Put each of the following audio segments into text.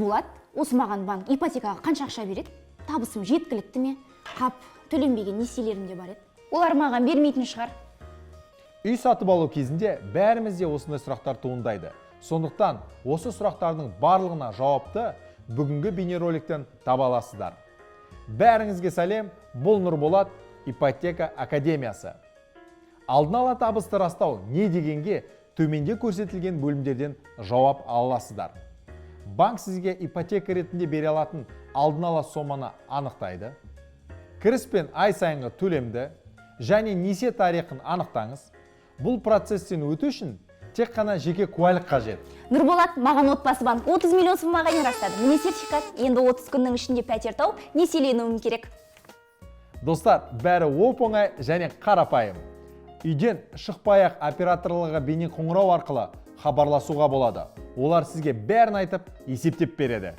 Нұрболат, осы маған банк ипотекаға қанша ақша береді? Табысым жеткілікті ме? Қап, төленбеген несиелерім де бар еді. Олар маған бермейтін шығар. Үй сатып алу кезінде бәрімізде осындай сұрақтар туындайды. Сондықтан осы сұрақтардың барлығына жауапты бүгінгі бейнероликтен таба аласыздар. Бәріңізге сәлем, бұл Нұрболат ипотека академиясы. Алдын ала табысты растау не дегенге төменде көрсетілген бөлімдерден жауап аласыздар. Банк сізге ипотека ретінде бере алатын алдын ала соманы анықтайды. Кіріс пен ай сайынғы төлемді және несие тарихын анықтаңыз. Бұл процесстен өту үшін тек қана жеке куәлік қажет. Нұрболат, маған отбасы банк 30 миллион сомаға растады. Міне сертификат, енді 30 күннің ішінде пәтер тауып, несиеленуім керек. Достар, бәрі оп-оңай және қарапайым. Үйден шықпай-ақ операторларға бейне қоңырау арқылы хабарласуға болады. Олар сізге бәрін айтып, есептеп береді.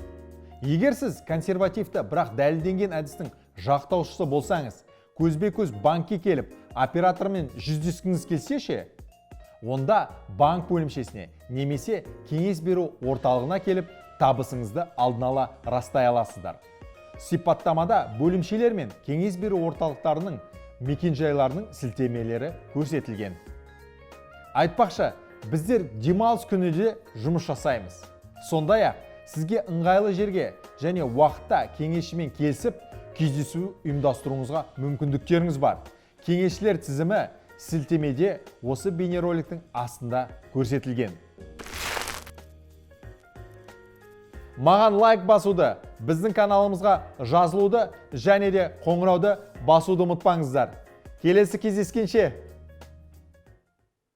Егер сіз консервативті, бірақ дәлелденген әдістің жақтаушысы болсаңыз, көзбе-көз банкке келіп, оператормен жүздескіңіз келсе ше, онда банк бөлімшесіне немесе кеңес беру орталығына келіп, табысыңызды алдын ала растай аласыздар. Сипаттамада бөлімшелер мен кеңес беру орталықтарының мекенжайларының сілтемелері көрсетілген. Айтпақшы, біздер демалыс күніде жұмыс жасаймыз. Сондай-ақ сізге ыңғайлы жерге және уақытта кеңесшімен келісіп, кездесу ұйымдастыруыңызға мүмкіндіктеріңіз бар. Кеңесшілер тізімі сілтемеде осы бейнероликтің астында көрсетілген. Маған лайк басуды, біздің каналымызға жазылуды және де қоңырауды басуды ұмытпаңыздар. Келесі кездескенше